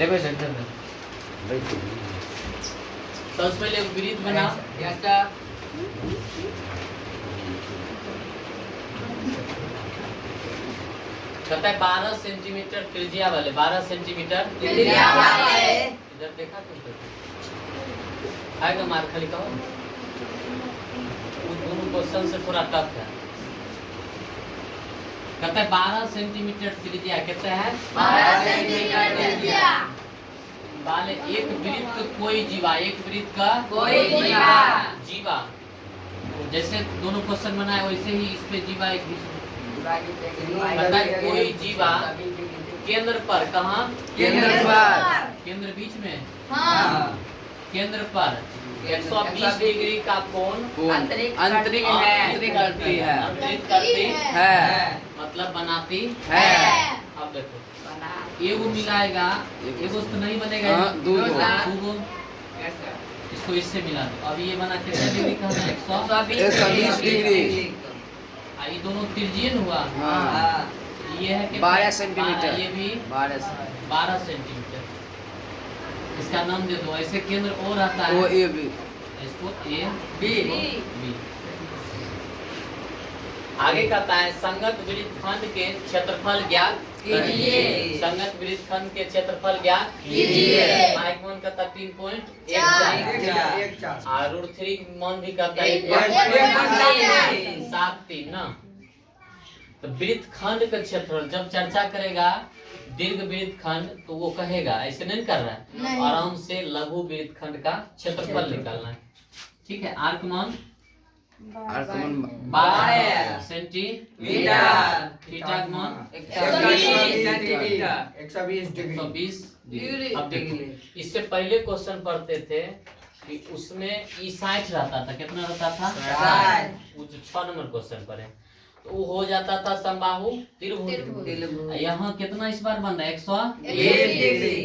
देखो सेंटर में सबसे पहले एक वृत्त बना ऐसा कहता है 12 सेंटीमीटर त्रिज्या वाले 12 सेंटीमीटर त्रिज्या वाले इधर देखा तुम आएगा मार खाली कहो उन दोनों क्वेश्चन से थोड़ा टफ है कहता है 12 सेंटीमीटर त्रिज्या कहता है 12 सेंटीमीटर त्रिज्या वाले एक वृत्त कोई जीवा एक वृत्त का कोई जीवा जैसे दोनों क्वेश्चन बनाए वैसे ही इस पे जीवा एक कहता है कोई जीवा केंद्र पर कहाँ केंद्र बीच में केंद्र पर 120 डिग्री का कोण अंतरिक्ष करती है मतलब बनाती है। अब देखो एगो मिलाएगा एगो तो नहीं बनेगा दो इसको इससे मिला दो। अब ये बना कितना डिग्री का है 120 डिग्री ये दोनों त्रिज्यीय हुआ ये है कि 12 सेंटीमीटर ये भी 12 सेंटीमीटर इसका नाम दे दो। ऐसे केंद्र और आता है ओ ए बी इसको ए बी आगे कहता है संगत वृत्तखंड के क्षेत्रफल ज्ञात कीजिए संगत वृत्तखंड के क्षेत्रफल ज्ञात कीजिए माइक मान कहता 3.14 और रूट 3 मान भी कहता है 7.3 ना। तो वृत्तखंड का क्षेत्रफल जब चर्चा करेगा दीर्घ वृत्तखंड तो वो कहेगा ऐसे नहीं कर रहा है आराम से लघु वृत्तखंड का क्षेत्रफल निकालना है। ठीक है आर्क मान 12 सेंटीमीटर थीटा का मान 120 डिग्री। अब देखो इससे पहले क्वेश्चन पढ़ते थे कि उसमें ई 60 रहता था कितना रहता था वो जो 6 नंबर क्वेश्चन पढ़े तो वो हो जाता था समबाहु त्रिभुज। यहाँ कितना इस बार बन रहा है 101 डिग्री।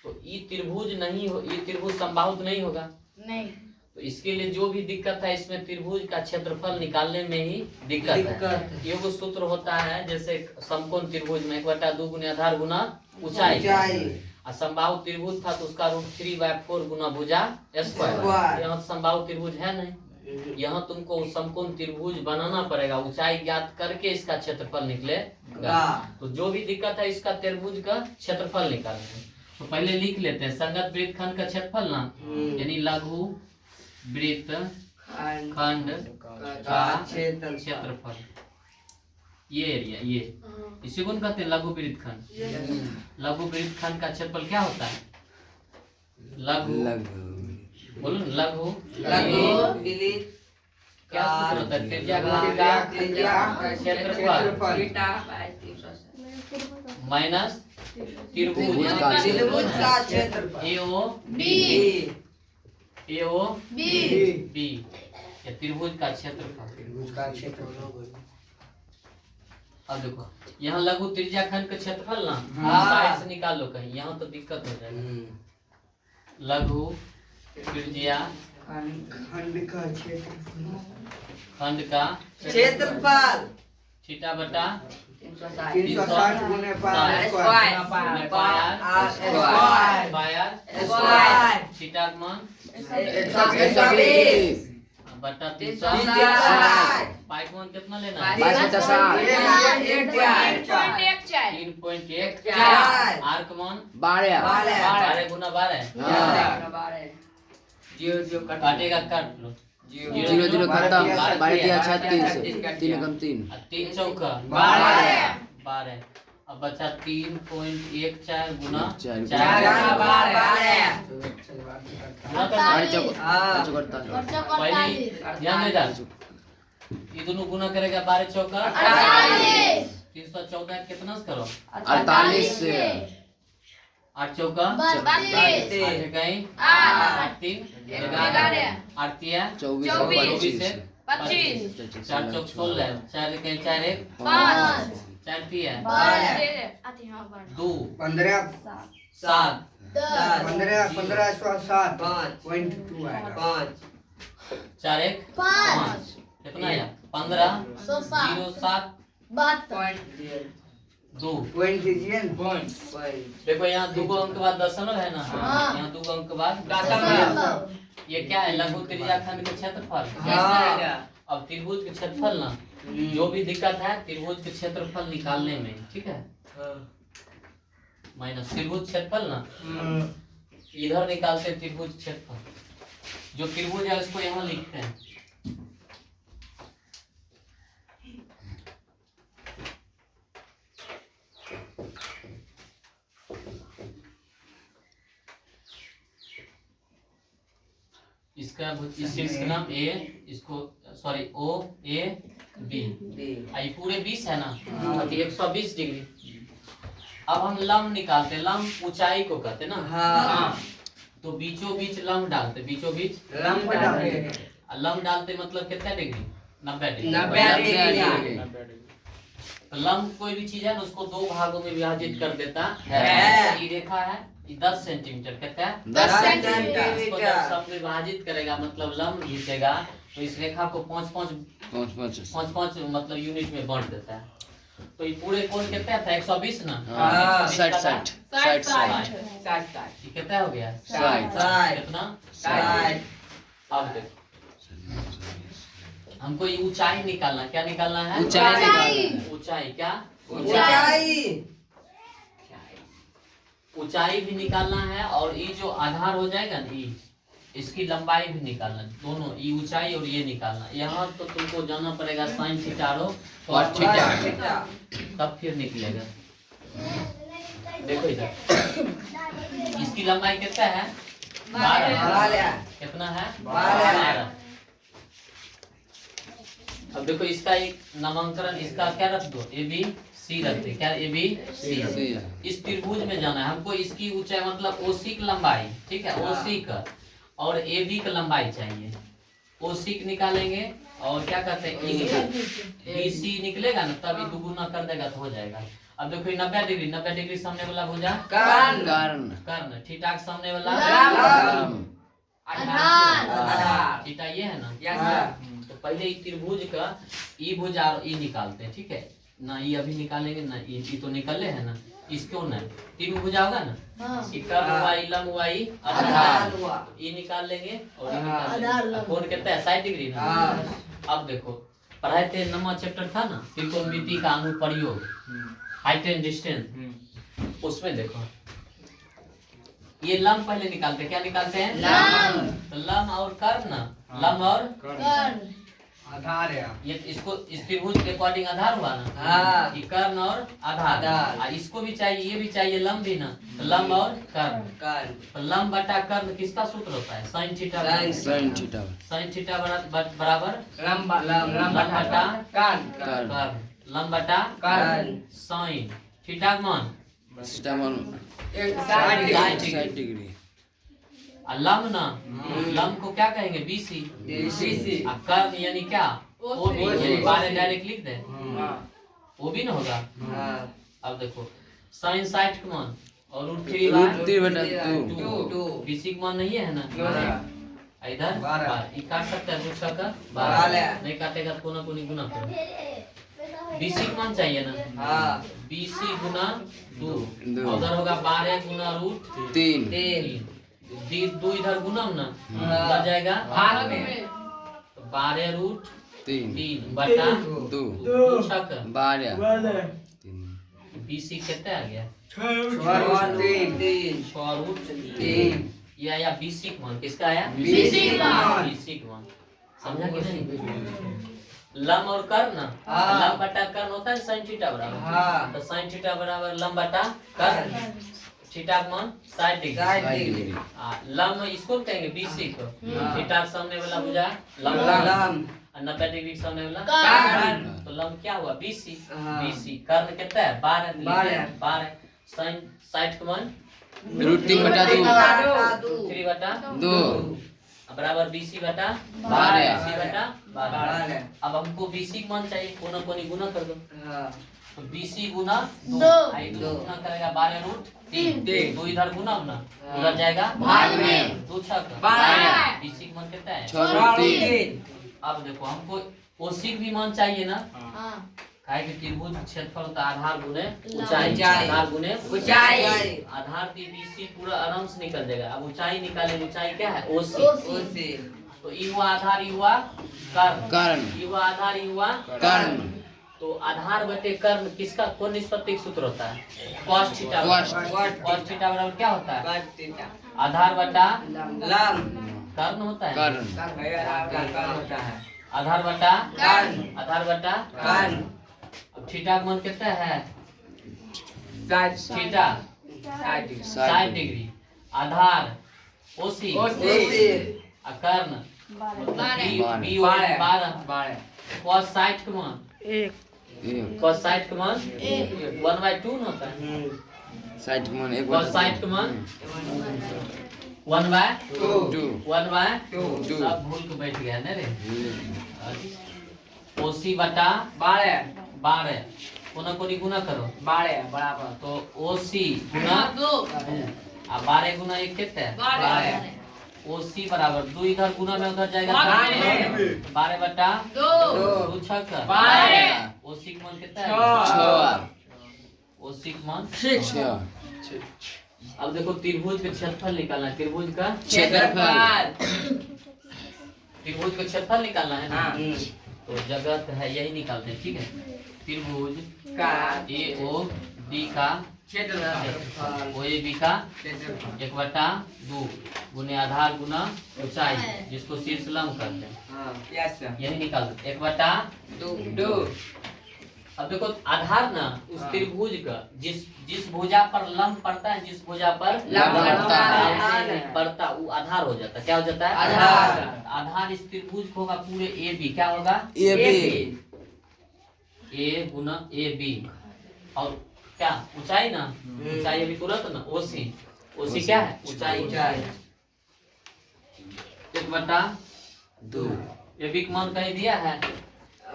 तो ये त्रिभुज नहीं हो ये त्रिभुज समबाहु नहीं होगा नहीं। तो इसके लिए जो भी दिक्कत है इसमें त्रिभुज का क्षेत्रफल निकालने में ही दिक्कत है। ये वो सूत्र होता है जैसे समकोण त्रिभुज में 1/2 गुना आधार गुना ऊंचाई और समबाहु त्रिभुज था तो उसका रूट 3/4 गुना भुजा स्क्वायर। यहाँ समबाहु त्रिभुज है नहीं यहाँ तुमको समकोण त्रिभुज बनाना पड़ेगा ऊंचाई ज्ञात करके इसका क्षेत्रफल निकलेगा। तो जो भी दिक्कत है इसका त्रिभुज का क्षेत्रफल निकालना तो पहले लिख लेते हैं संगत वृत्तखंड का क्षेत्रफल ना यानी लघु वृत्तखंड का क्षेत्रफल ये एरिया ये इसी को कहते हैं लघु वृत्तखंड। लघु वृत्तखंड का क्षेत्रफल क्या होता है लघु बोलो लघु क्या सूत्र होता है त्रिज्या का क्षेत्रफल माइनस त्रिभुज का क्षेत्रफल AO B या त्रिभुज का क्षेत्रफल। अब देखो यहाँ लघु त्रिज्या खंड का क्षेत्रफल ना साइड से निकाल लो कहीं यहाँ तो दिक्कत हो जाएगा। लघु त्रिज्या खंड का क्षेत्रफल थीटा बटा 360 गुने पाई थीटा का मान 120 बटा 360 पाई का मान कितना लेना है 3.14 आर का मान 12 गुना 12 जीरो काटेगा काट लो 0 खत्म 12 36 3 कम 3 चौका 12 अब बचा 3.14 गुना 4 ये दोनों गुना करेगा 12 चौका 314 कितना से करो 48 से 8 चौका 32 कहीं 8 3 11 8 24 से 25 4 चौक 16 4 कहीं 4 1 5 4 3 2 15 7 15 7.2 आएगा 4 1 5 कितना आया 15 0 7 दो। Point. देखो यहाँ 2 अंक के बाद दशमलव है ना, हाँ। यहाँ 2 अंक के बाद दशमलव। ये क्या है? लघु त्रिज्याखंड के क्षेत्रफल। हाँ। अब त्रिभुज के क्षेत्रफल ना, जो भी दिक्कत है त्रिभुज के क्षेत्रफल निकालने में, ठीक है, माइनस त्रिभुज क्षेत्रफल ना, इधर निकालते हैं त्रिभुज क्षेत्रफल। जो त्रिभुज है उसको यहाँ लिखते हैं। इसका इस शीर्ष का नाम ए, इसको सॉरी ओ ए बी, ये पूरे 20 है ना, तो 120 डिग्री। अब हम लंब निकालते, लंब ऊंचाई को कहते ना, तो बीचों बीच लंब डालते, बीचों बीच लंब डालते मतलब कितना डिग्री? 90 डिग्री। 90 तो लंब कोई भी चीज है ना उसको 2 भागों में विभाजित कर देता है। ये रेखा है, ये 10 सेंटीमीटर कहता है। 10 सेंटीमीटर। इसको जब सब विभाजित करेगा मतलब लंब खींचेगा तो इस रेखा को 5 मतलब यूनिट में बांट देता है। तो ये पूरे कोण कितना था? 120 ना, 60 ये कितना हो गया? 60 कितना? अब देखो हमको ये ऊंचाई निकालना, क्या निकालना है? ऊंचाई क्या? ऊंचाई भी निकालना है, और ये जो आधार हो जाएगा ना, ये इसकी लंबाई भी निकालना, दोनों ये ऊंचाई और ये निकालना। यहाँ तो तुमको जाना पड़ेगा साइन थीटा और थीटा, तब फिर निकलेगा। देखो इधर इसकी लंबाई कितना है? 12। कितना है? 12। अब देखो इसका एक नामांकन, इसका क्या रख दो? ए बी सी रखते, क्या ए बी सी। इस त्रिभुज में जाना है हमको, इसकी ऊंचाई मतलब ओसी की लंबाई, ठीक है, ओसी का और ए बी का लंबाई चाहिए। ओसी निकालेंगे और क्या करते हैं, बी सी निकलेगा ना, तब ये दुगुना कर देगा तो हो जाएगा। अब देखो 90 डिग्री, 90 डिग्री सामने वाला भुजा कर्ण, थीटा के सामने वाला आधार, थीटा ये है ना। तो पहले ये त्रिभुज का ई भुजा और ई निकालते हैं, ठीक है ना। ये अभी निकालेंगे ना, ये तो निकले है ना, इसको ना 3 भुजा होगा ना, कर्ण हुआ, लंब हुआ, आधार, ये निकाल लेंगे और ये निकाल लेंगे। कोण कितना है? 60 डिग्री ना। अब देखो पढ़ाई थे, 9वां चैप्टर था ना, त्रिकोणमिति का अनुप्रयोग, हाइट एंड डिस्टेंस, उसमें देखो ये लंब पहले निकालते हैं, क्या निकालते हैं? तो लंब और कर्ण ना, लंब और आधार है। ये इसको इस त्रिभुज के अकॉर्डिंग आधार हुआ ना, ये कर्ण और आधार। इसको भी चाहिए, ये भी चाहिए, लंब भी ना, तो लंब और कर्ण। तो लंब बटा कर्ण किसका सूत्र होता है? Sine theta. साइन थीटा बराबर लंब बटा कर्ण। कर्ण, लंब बटा कर्ण। साइन थीटा का मान 60 डिग्री। लंब ना, लंब को क्या कहेंगे? बीसी। कर्ण यानी क्या? ओ बी, यानी 12 डायरेक्ट लिख दे, वो भी ना होगा। अब देखो साइन 60 का मान और √3/2, बीसी का मान नहीं है ना, इधर 12, ये काट सकता है, दूसरा का 12 नहीं काटेगा तो कोना कोनी गुना करो। बीसी का मान चाहिए ना, बीसी गुना 2, उधर होगा 12 गुना √3, 2 इधर गुणम ना, बच जाएगा भाग में, 12√3 बटा 2 12। बीसी कितना आ गया? 6√3। ये आया बीसी का मान, किसका आया? बीसी का मान। समझा कि नहीं? लंब और कर्ण ना, लंब बटा कर्ण होता है साइन थीटा बराबर, तो साइन थीटा बराबर लंब बटा कर्ण, थीटा का मान 60 डिग्री। लंब इसको कहेंगे बीसी को, थीटा के सामने वाला भुजा लंब, 90 डिग्री के सामने वाला कर्ण, तो लंब क्या हुआ? बीसी। कर्ण कितना है? 12। साइन 60 का मान √3/2 बराबर बीसी बटा 12। अब हमको बीसी का मान चाहिए, कोना कोनी गुना कर दो, तो बीसी गुना 2, गुना करेगा 12√3, 2 इधर गुना ना, उधर जाएगा भाग में, 2 छक 12। बीसी का मान कितना है? 6√3। अब देखो हमको ओसी भी मान चाहिए ना, काहे कि त्रिभुज का क्षेत्रफल होता है आधार गुने ऊंचाई, ऊंचाई। आधार गुने ऊंचाई। आधार बीसी पूरा आराम से निकल जाएगा। अब ऊंचाई निकाले, ऊंचाई क्या है? ओसी। ओसी। तो ई हुआ आधार, ई हुआ कर्ण। कर्ण। ई हुआ आधार, ई हुआ कर्ण। तो आधार बटे कर्ण किसका कौन निष्पत्ति सूत्र होता है? cos theta. cos। cos theta बराबर क्या होता है? Cut theta. आधार बटा लम। कर्ण होता है। कर्ण होता है। आधार बटा कर्ण। आधार बटा कर्ण। अब थीटा का मान कितना है? Theta 60 degree. आधार ओसी और कर्ण बी 12। cos 60 का मान cos 60 का मान 1/2 होता है। 60 मन एक cos 60 का मान 1/2 2 सब भूल के बैठ गया ना रे। ओसी बटा 12 कोना कोनी गुना करो 12 बराबर। तो ओसी गुना 2 और 12 गुना 1 कितना है? 12। ओसी बराबर 2 इधर गुना में उधर जाएगा 12 बटा 2 छक 12। ओसी का मान कितना है? 6 ओसी का मान 6 अब देखो त्रिभुज का क्षेत्रफल निकालना है। त्रिभुज का क्षेत्रफल त्रिभुज का क्षेत्रफल निकालना है ना। हाँ। तो जगत है यही निकालते हैं, ठीक है। त्रिभुज का ए ओ डी का क्षेत्रफल। ओ ए बी का क्षेत्रफल। 1/2 गुने आधार गुना ऊंचाई, जिसको शीर्ष लंब कहते हैं। हाँ, यस सर। यही निकाल 1/2। अब देखो आधार ना उस हाँ। त्रिभुज का जिस भुजा पर लंब पड़ता है, जिस भुजा पर लंब पड़ता वो आधार हो जाता है। क्या हो जाता है? आधार। आधार इस त्रिभुज को होगा पूरे ए बी। क्या होगा? AB। A Guna A B और क्या ऊंचाई ना, ऊंचाई अभी तुरंत ना ओसी। ओसी क्या है? ऊंचाई। 1/2 ए बी का मान कहीं दिया है?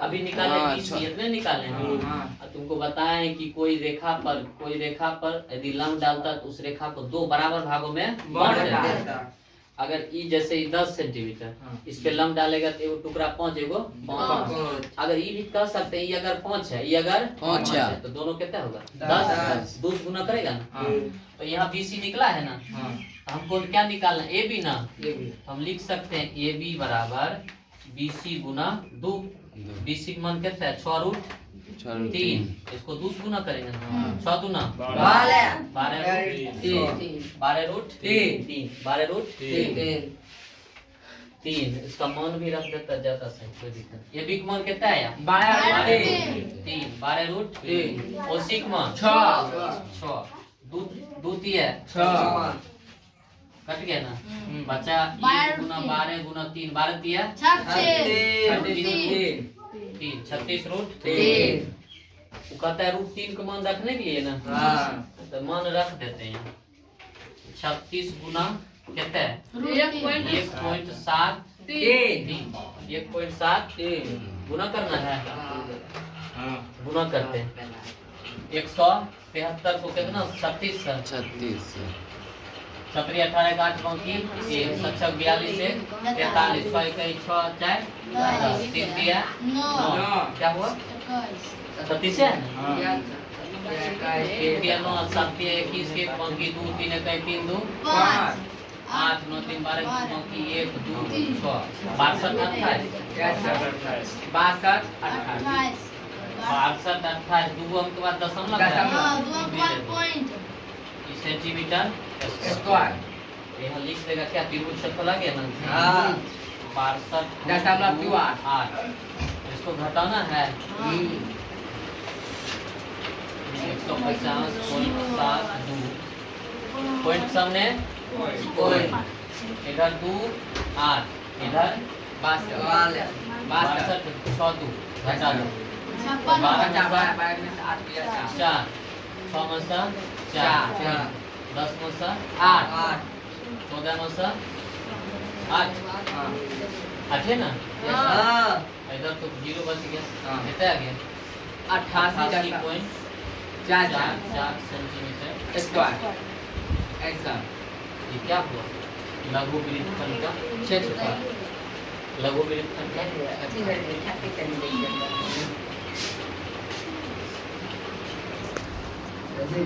अभी निकाले हाँ, 20 अच्छा। इतने निकाले हैं। हाँ। तुमको बताएं कि कोई रेखा पर यदि लंब डालता है तो उस रेखा को 2 बराबर भागों में बांट देता है। अगर ई जैसे 10 सेंटीमीटर इस पे लंब डालेगा तो एगो टुकड़ा 5 एगो 5। अगर ई भी कह सकते हैं, ई अगर 5 है, ई अगर 5 है तो दोनों कितना होगा? 10। 2 गुना करेगा ना। तो यहाँ BC निकला है ना। तो हमको क्या निकालना? ए बी ना। हम लिख सकते हैं ए बी बराबर BC गुना 2। BC का मान कितना है? 6√3। इसको 2 गुना करेंगे ना। 6 दूना 12√3। इसका मान भी रख देता ज्यादा सही, कोई दिक्कत। ये बी का मान कितना है? 3 12√3। ओसी का मान 6 2 है 6 कट गया ना। बचा 1 गुना 12 गुना 3 12 दिया 36√3। वो कहता है √3 का मान रखने के लिए ना, तो मान रख देते हैं। 36 गुना कितना है? 1.7 गुना करना है। गुना करते हैं 173 को कितना? 36 छतरी 18 का 8 बाकी 7 42 से 43 6 1 6 4 10 3 दिया 9 क्या हुआ? 36 है। 1 दिया 9 7 दिया 21 के बाकी 2 3 1 3 2 5 8 9 3 12 बाकी 1 2 6 62 28 2 अंक के बाद दशमलव सेंटीमीटर स्क्वायर। यहाँ लिख देगा क्या? त्रिभुज क्षेत्रफल आ गया ना। 62.8। इसको घटाना है 150.72 पॉइंट सामने इधर 2 8 इधर 62 6 2 घटा दो 4 6 में से 4 10 में से 8 14 में से 8 है ना। इधर तो 0 बच गया। कितना आ गया? 88.44 सेंटीमीटर स्क्वायर। ये क्या हुआ? लघु वृत्तखंड का क्षेत्रफल। लघु वृत्तखंड का ऐसे